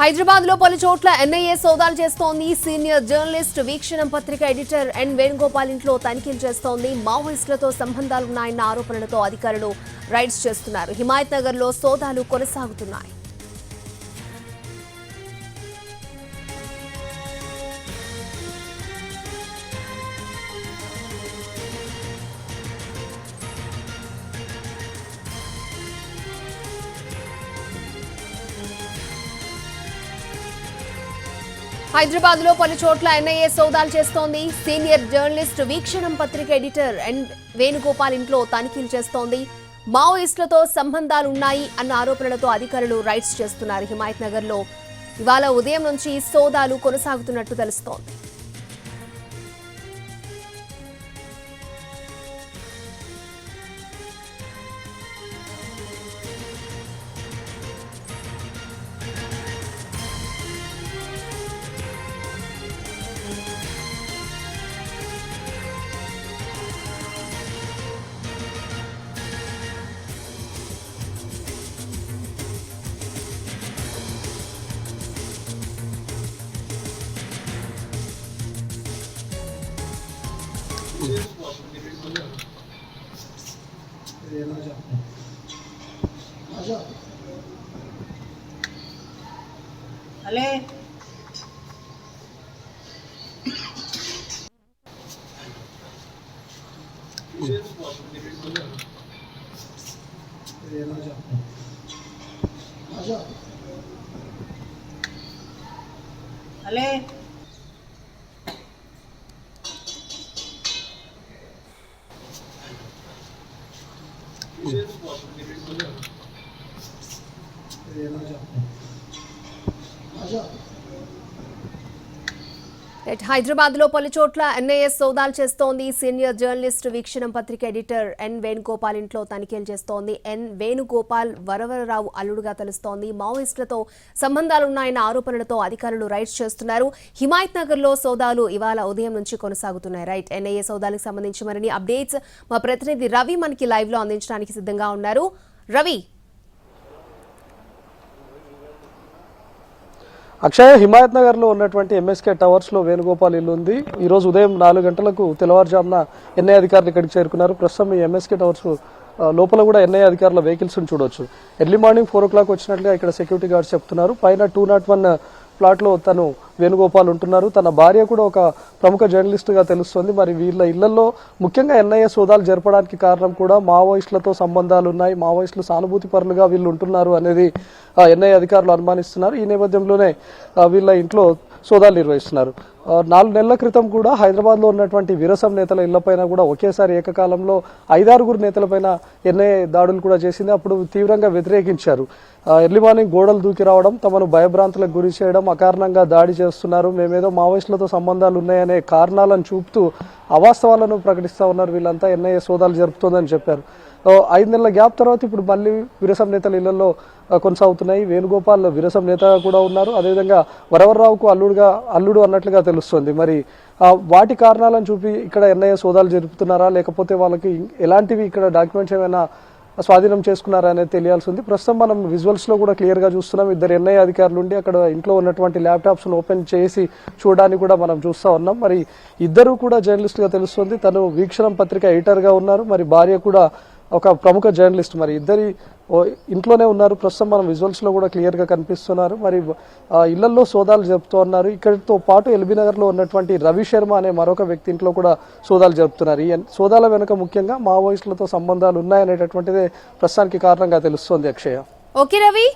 హైదరాబాద్ లో పలు చోట్ల ఎన్ఐఏ సోదాలు చేస్తోంది. సీనియర్ జర్నలిస్ట్ వీక్షణం పత్రిక ఎడిటర్ ఎన్ వేణుగోపాల్ ఇంట్లో తనిఖీలు చేస్తోంది. మావోయిస్టులతో సంబంధాలున్నాయన్న ఆరోపణలతో అధికారులు రైడ్స్ చేస్తున్నారు. హిమాయత్ నగర్ లో సోదాలు కొనసాగుతున్నాయి. హైదరాబాద్ లో పలు చోట్ల ఎన్ఐఏ సోదాలు చేస్తోంది. సీనియర్ జర్నలిస్ట్ వీక్షణం పత్రిక ఎడిటర్ ఎన్ వేణుగోపాల్ ఇంట్లో తనిఖీలు చేస్తోంది. మావోయిస్టులతో సంబంధాలున్నాయి అన్న ఆరోపణలతో అధికారులు రైడ్స్ చేస్తున్నారు. హిమాయత్ నగర్ లో ఇవాళ ఉదయం నుంచి సోదాలు కొనసాగుతున్నట్టు తెలుస్తోంది. अले अले హైదరాబాద్ లో పలు చోట్ల ఎన్ఐఏ సోదాలు చేస్తోంది. సీనియర్ జర్నలిస్ట్ వీక్షణం పత్రిక ఎడిటర్ ఎన్ వేణుగోపాల్ ఇంట్లో తనిఖీలు చేస్తోంది. ఎన్ వేణుగోపాల్ వరవరరావు అల్లుడుగా తెలుస్తోంది. మావోయిస్టులతో సంబంధాలున్నాయన్న ఆరోపణలతో అధికారులు రైడ్స్ చేస్తున్నారు. హిమాయత్ నగర్ లో సోదాలు ఇవాళ ఉదయం నుంచి కొనసాగుతున్నాయి. రైట్, ఎన్ఐఏ సోదాలకు సంబంధించి మరిన్ని అప్డేట్స్ మా ప్రతినిధి రవి మనకి లైవ్ లో అందించడానికి సిద్ధంగా ఉన్నారు. రవి, అక్షయ, హిమాయత్ నగర్ లో ఉన్నటువంటి ఎంఎస్కే టవర్స్ లో వేణుగోపాల్ ఇల్లు ఉంది. ఈ రోజు ఉదయం 4 గంటలకు తెల్లవారుజామున ఎన్ఐ అధికారులు ఇక్కడికి చేరుకున్నారు. ప్రస్తుతం ఈ ఎంఎస్కే టవర్స్ లోపల కూడా ఎన్ఐ అధికారుల వెహికల్స్ చూడొచ్చు. ఎర్లీ మార్నింగ్ 4 o'clock వచ్చినట్లుగా ఇక్కడ సెక్యూరిటీ గార్డ్స్ చెప్తున్నారు. పైన 201 ప్లాట్ లో తను వేణుగోపాల్ ఉంటున్నారు. తన భార్య కూడా ఒక ప్రముఖ జర్నలిస్ట్ గా తెలుస్తోంది. మరి వీళ్ళ ఇళ్లలో ముఖ్యంగా ఎన్ఐఏ సోదాలు జరపడానికి కారణం కూడా మావోయిస్టులతో సంబంధాలు ఉన్నాయి, మావోయిస్టులు సానుభూతి పరులుగా వీళ్ళు ఉంటున్నారు అనేది ఎన్ఐఏ అధికారులు అనుమానిస్తున్నారు. ఈ నేపథ్యంలోనే వీళ్ళ ఇంట్లో సోదాలు నిర్వహిస్తున్నారు. 4 నెలల క్రితం కూడా హైదరాబాద్ లో ఉన్నటువంటి విరసం నేతల ఇళ్లపైన కూడా ఒకేసారి ఏకకాలంలో 5-6 నేతలపైన ఎన్ఐఏ దాడులు కూడా చేసింది. అప్పుడు తీవ్రంగా వ్యతిరేకించారు. ఎర్లీ మార్నింగ్ గోడలు దూకి రావడం, తమను భయభ్రాంతులకు గురి చేయడం, అకారణంగా దాడి చేస్తున్నారు, మేమేదో మావోయిస్టులతో సంబంధాలు ఉన్నాయనే కారణాలను చూపుతూ అవాస్తవాలను ప్రకటిస్తూ ఉన్నారు. వీళ్ళంతా ఎన్ఐఏ సోదాలు జరుపుతోందని చెప్పారు. 5 నెలల గ్యాప్ తర్వాత ఇప్పుడు మళ్ళీ విరసం నేతల ఇళ్లలో కొనసాగుతున్నాయి. వేణుగోపాల్ విరసం నేత కూడా ఉన్నారు. అదేవిధంగా వరవరరావుకు అల్లుడు అన్నట్లుగా తెలుస్తుంది. మరి వాటి కారణాలను చూపి ఇక్కడ ఎన్ఐఏ సోదాలు జరుపుతున్నారా, లేకపోతే వాళ్ళకి ఎలాంటివి ఇక్కడ డాక్యుమెంట్స్ ఏమైనా స్వాధీనం చేసుకున్నారా అనేది తెలియాల్సి ఉంది. ప్రస్తుతం మనం విజువల్స్ లో కూడా క్లియర్ గా చూస్తున్నాం. 2 ఎన్ఐఏ అధికారులు ఉండి అక్కడ ఇంట్లో ఉన్నటువంటి ల్యాప్టాప్స్ ఓపెన్ చేసి చూడడానికి కూడా మనం చూస్తూ ఉన్నాం. మరి ఇద్దరు కూడా జర్నలిస్ట్ గా తెలుస్తుంది. తను వీక్షణం పత్రిక ఎడిటర్ గా ఉన్నారు. మరి భార్య కూడా ఒక ప్రముఖ జర్నలిస్ట్. మరి ఇద్దరి ఇంట్లోనే ఉన్నారు. ప్రస్తుతం మనం విజువల్స్ లో కూడా క్లియర్ గా కనిపిస్తున్నారు. మరి ఇళ్లలో సోదాలు జరుపుతూ ఉన్నారు. ఇక్కడితో పాటు ఎల్బీ నగర్ లో ఉన్నటువంటి రవి శర్మ అనే మరొక వ్యక్తి ఇంట్లో కూడా సోదాలు జరుపుతున్నారు. ఈ సోదాల వెనుక ముఖ్యంగా మావోయిస్టులతో సంబంధాలు ఉన్నాయనేటటువంటిదే ప్రస్తుతానికి కారణంగా తెలుస్తోంది. అక్షయ. ఓకే రవి.